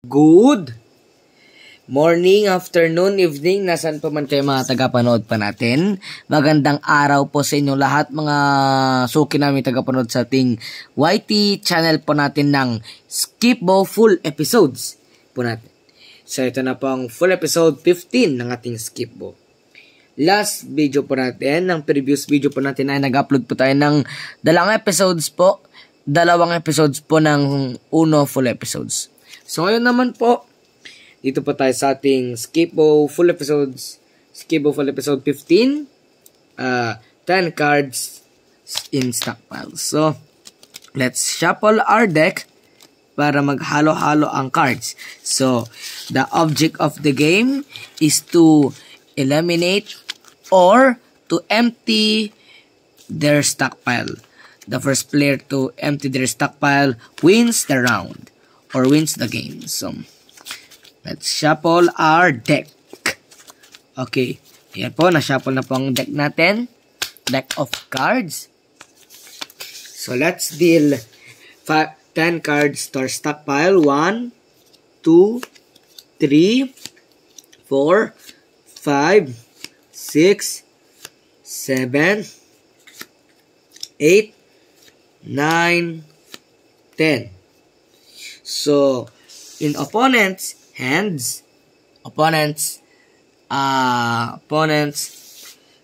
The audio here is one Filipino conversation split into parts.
Good morning, afternoon, evening, nasan pa man kayo mga tagapanood pa natin. Magandang araw po sa inyo lahat mga suki namin tagapanood sa ating YT channel po natin ng Skipbo full episodes po natin. So ito na po ang full episode 15 ng ating Skipbo. Last video po natin, ng previous video po natin ay nag-upload po tayo ng dalawang episodes po ng uno full episodes. So ngayon naman po, dito po tayo sa ating Skipbo full episode 15, 10 cards in stockpile. So let's shuffle our deck para maghalo-halo ang cards. So the object of the game is to eliminate or to empty their stockpile. The first player to empty their stockpile wins the round or wins the game. So let's shuffle our deck. Okay. Ayan po, na-shuffle na po ang deck natin. Deck of cards. So let's deal 10 cards to our stockpile. 1, 2, 3, 4, 5, 6, 7, 8, 9, 10. So, in opponent's hands, opponent's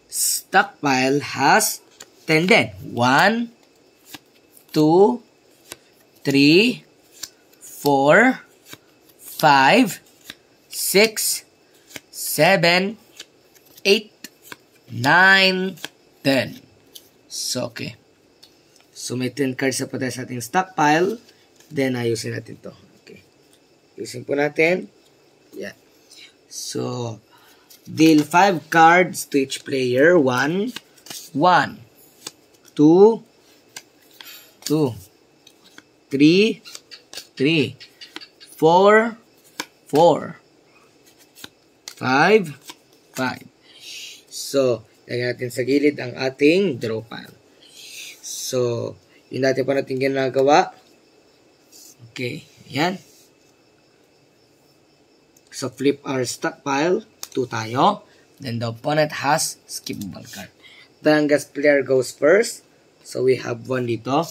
stockpile has 10 din. 1, 2, 3, 4, 5, 6, 7, 8, 9, 10. So, okay. So, may 10 cards na po tayo sa ating stockpile. Then, ayusin natin to. Okay. Ayusin po natin. Yeah. So, deal 5 cards to each player. 1, 2, 2, 3, 3, 4, 4, 5, 5. So, lagyan natin sa gilid ang ating draw pile. So, yun natin pa natin ginagawa. Okay, yan. So, flip our stockpile. 2 tayo. Then, the opponent has skippable card. The youngest player goes first. So, we have 1 dito.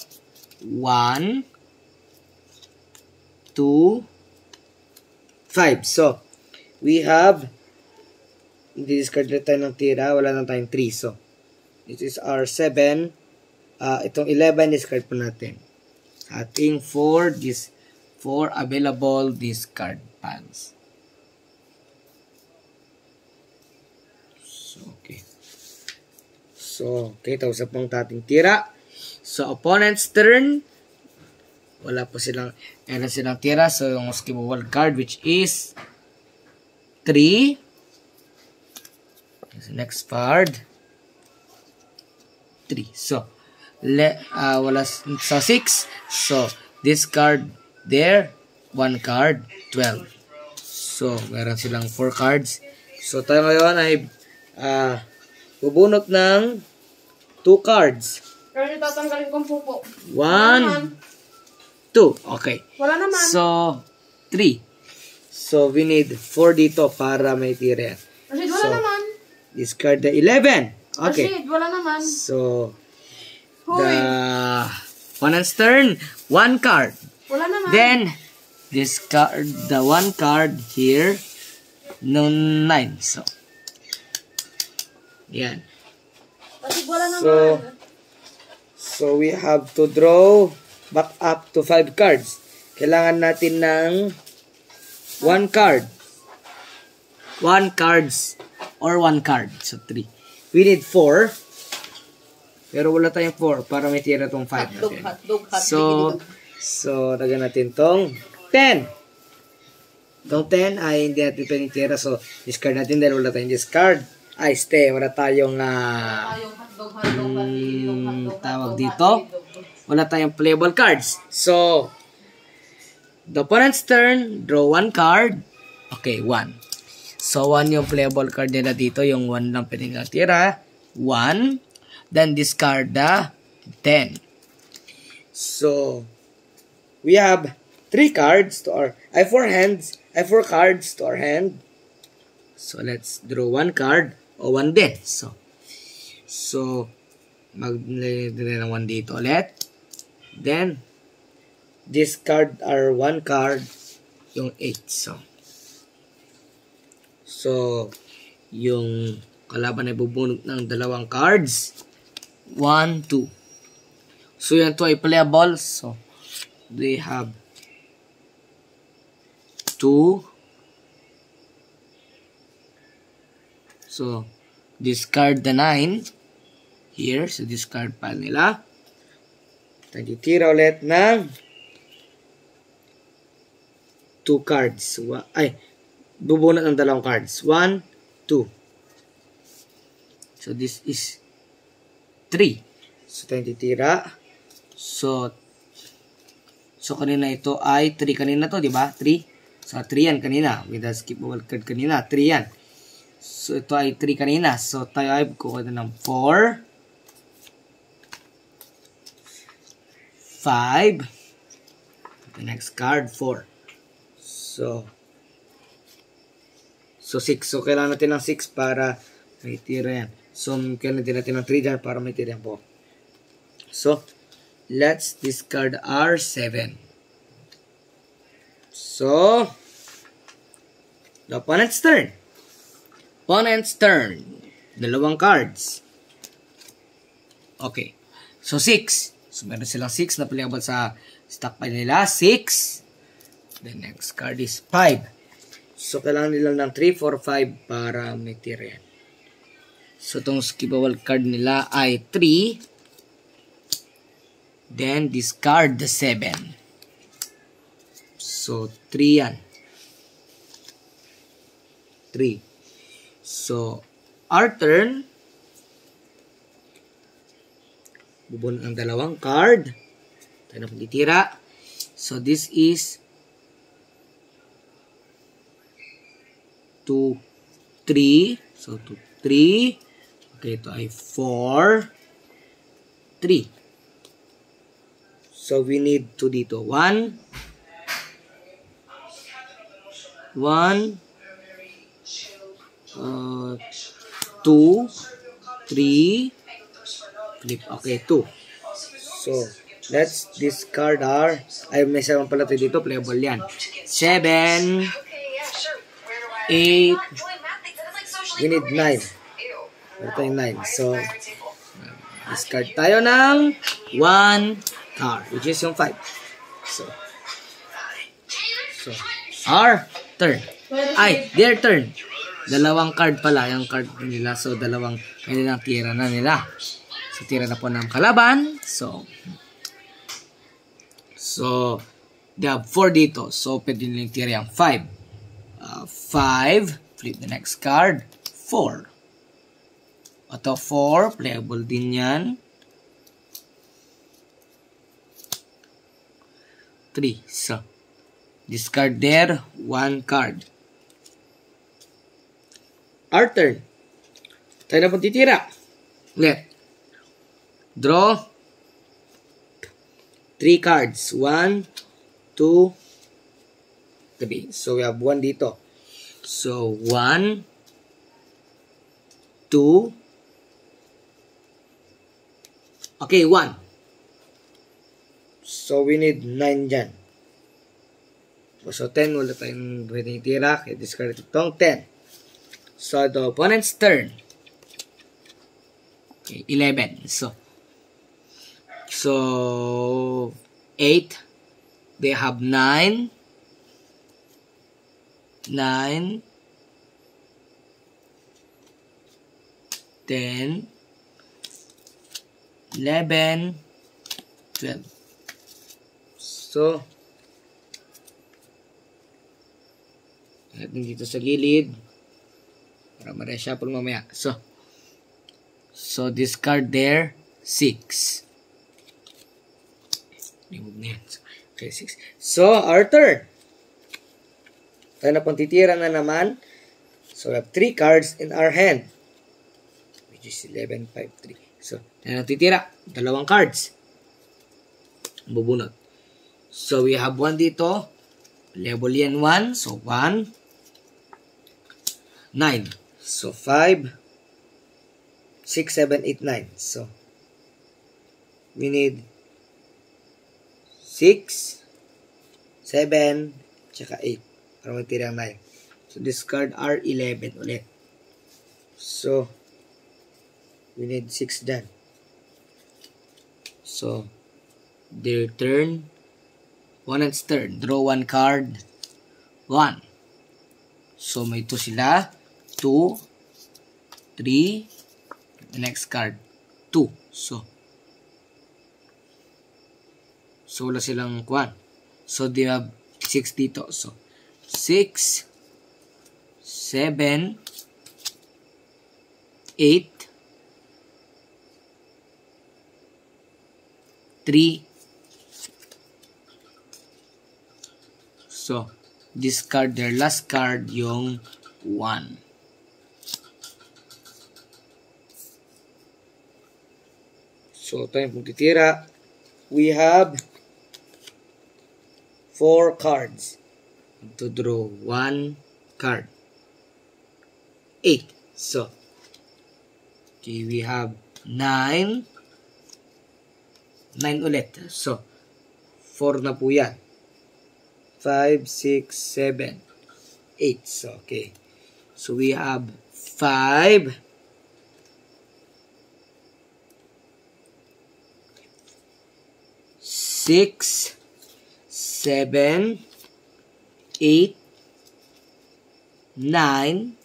1, 2, 5. So, we have discard na tayo ng tira. Wala na tayong 3. So, this is our 7. Itong 11 discard po natin. Ating 4 available discard piles. So, okay. So, okay. Tapos na pong tating tira. So, opponent's turn. Wala po silang, meron silang tira. So, yung skippable card which is 3. So, next card. 3. So, wala sa 6. So, this card there, 1 card, 12. So, meron silang 4 cards. So, tayo ngayon ay bubunot ng 2 cards. Pero tatanggalin kong pupo. 1, 2. Okay. Wala naman. So, 3. So, we need 4 dito para may tira. Rashid, wala naman. Discard the 11. Okay. Rashid, wala naman. So, the opponent's turn, 1 card. Wala naman. Then, discard the 1 card here. No 9. So, yan. Rashid, wala naman. So, we have to draw back up to 5 cards. Kailangan natin ng 1 card. 1 cards or 1 card. So, 3. We need 4. Pero wala tayong 4 para may tira tong 5 natin. So, lagyan natin tong 10. Tong 10 ay hindi natin pwedeng tira. So, discard natin dahil wala tayong discard. Ay, stay. Wala tayong tawag dito. Wala tayong playable cards. So, the opponent's turn. Draw 1 card. Okay, 1. So, 1 yung playable card nila dito. Yung 1 lang pwedeng natira. 1. Then discard the 10. So, we have 3 cards to our I have 4 hands. I have 4 cards to our hand. So, let's draw 1 card. O 1 din. So, mag-lagay ng 1 dito ulit. Then, discard our 1 card, yung 8. So, yung kalaban ay bubunot ng 2 cards. 1, 2. So, yan to ay playable. So, they have 2. So, discard the 9. Here, sa discard pile nila. Titira ulit ng 2 cards. Bubunot ng 2 cards. 1, 2. So, this is 3. So, tayong titira. So, kanina ito ay 3 kanina to, di ba? 3. So, 3 yan kanina. With the skippable card kanina, 3 yan. So, ito ay 3 kanina. So, tayo ay kukuha na ng 4. 5. The next card, 4. So, 6. So, kailangan natin ng 6 para may tira yan. So, kailangan natin ng 3 dyan para may tira yan po. So, let's discard our 7. So, the opponent's turn. Opponent's turn. 2 cards. Okay. So, 6. So, meron silang 6 na playable sa stockpile nila. 6. The next card is 5. So, kailangan nila ng 3, 4, 5 para may tira yan. So, itong skippable card nila ay 3. Then, discard the 7. So, 3 yan. 3. So, our turn. Bubunot ng 2 card. Tayo na pagtitira. So, this is 2, 3. So, 2, 3. Okay, ito ay 4, 3. So, we need 2 dito. 1, 2, 3, flip. Okay, 2. So, let's discard our... Ay, may 7 pala ito dito. Playable yan. 7, 8. We need 9. Meron tayong 9. So, discard tayo ng 1 card, which is yung 5. So, our turn. Ay, their turn. 2 card pala yung card nila. So, 2 kanilang tira na nila. So, tira na po ng kalaban. So, they have 4 dito. So, pwede nilang tira yung 5. 5. Flip the next card. 4. Ito 4. Playable din yan. 3. So, discard there 1 card. Our turn. Tayo na pong titira. Ulit. Draw 3 cards. 1, 2, 3. So, we have 1 dito. So, 1, 2. Okay, 1. So, we need 9 dyan. So, 10. Wala tayong pwedeng itira. Kaya discard itong 10. So, the opponent's turn. Okay, 11. So, 8. They have 9. 9. 10. 11. 12. So, natin dito sa gilid para ma-reshuffle mamaya. So discard there 6. Remove na yan. Okay, 6. So, our turn. Tayo na pong titira na naman. So, we have 3 cards in our hand. Which is 11, 5, 3. So, tayo na titira. 2 cards. Bubunot. So, we have 1 dito. Level yan 1. So, 1. 9. So, 5. 6, 7, 8, 9. So, we need 6, 7, tsaka 8. Para magtira ang 9. So, discard R11 ulit. So, we need 6 dyan. So, their turn. Opponent's turn. Draw 1 card. 1. So, may 2 sila. 2. 3. The next card. 2. So, wala silang kwan. So, they have 6 dito. So, 6, 7, 8, 3. So, discard their last card, yung 1. So, tayo pong titira. We have 4 cards. To draw 1 card. 8. So, okay, we have 9. 9 ulit. So, 4 na po yan. 5, 6, 7, 8. So, okay. So, we have 5. 6, 7, 8, 9.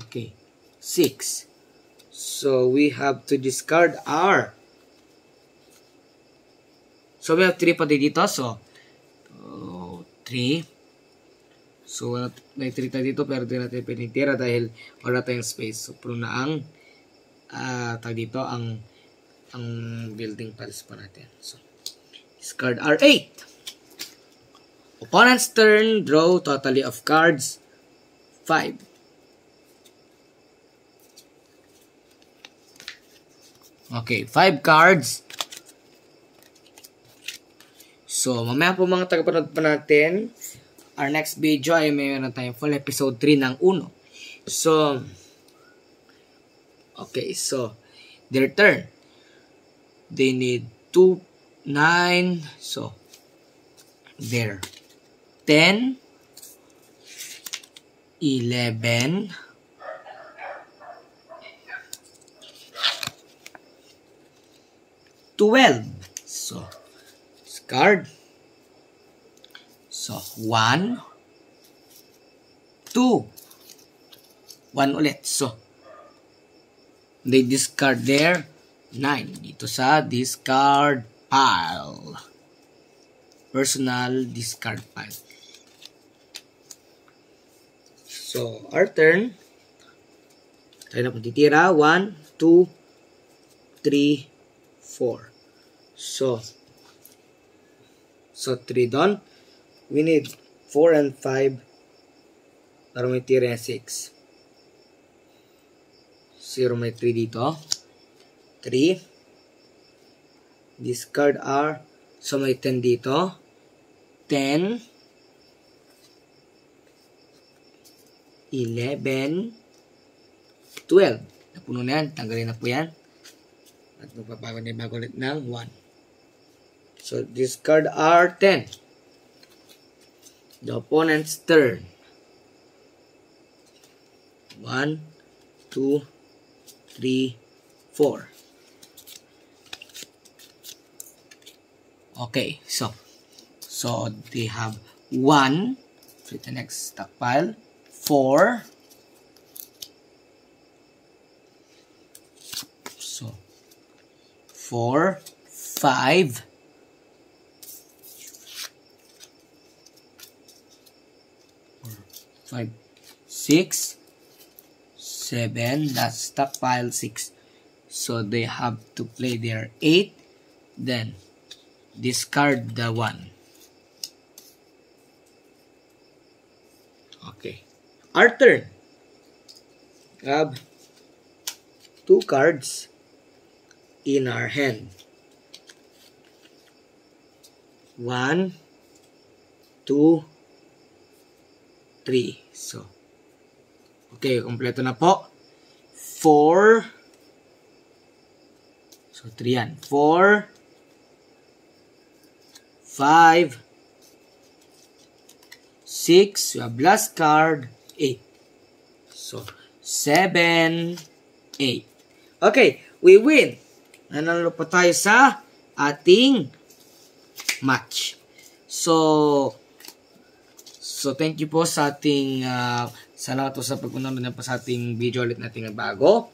Okay, 6. So, we have to discard R. So, we have 3 pati dito. So, 3. So, may 3 tayo dito pero di natin pinitira dahil wala tayong space. So, puno na ang dito ang building piles pa natin. So, discard R8. Opponent's turn. Draw totally of cards 5. Okay, 5 cards. So, mamaya po mga tagapanood pa natin. Our next video ay mayroon tayong full episode 3 ng Uno. So, okay, so, their turn. They need 2, 9. So, there. 10, 11, 12. So, discard. So, 1, 2, 1 ulit. So, they discard their 9 dito sa discard pile. Personal discard pile. So, our turn. Tayo na po titira. 1, 2, 3, 4. So 3 doon. We need 4 and 5 para may tira 6. 0 may 3 dito. 3. Discard R. So, may 10 dito. 10. 11. 12. Napuno na yan. Tanggalin na po yan. At magpapago na bago ulit ng 1. So, discard R10. The opponent's turn. 1, 2, 3, 4. Okay, so they have 1. So the next stockpile. 4. So 4, 5. 5, 6, 7. That's stockpile 6. So they have to play their 8. Then discard the 1. Okay. Our turn. Have 2 cards in our hand. 1, 2, 3. So, okay, kompleto na po. 4. So, 3 yan. 4, 5, 6. We have last card. 8. So, 7, 8. Okay, we win. Nanalo pa tayo sa ating match. So thank you po sa ating salamat po sa pagpunta po sa ating video ulit nating bago.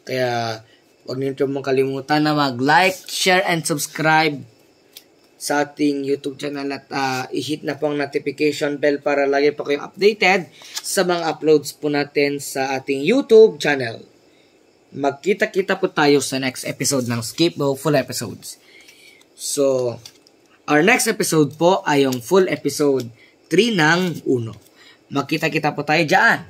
Kaya huwag niyo pong makalimutan na mag-like, share, and subscribe sa ating YouTube channel at i-hit na po ang notification bell para lagi po kayong updated sa mga uploads po natin sa ating YouTube channel. Magkita-kita po tayo sa next episode ng Skip Bo Full Episodes. So, our next episode po ay yung full episode 3 ng Uno. Magkita-kita po tayo dyan.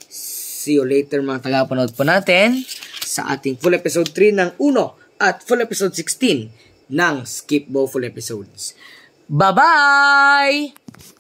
See you later mga tagapanood po natin sa ating full episode 3 ng Uno at full episode 16 ng Skip Bo Full Episodes. Bye-bye!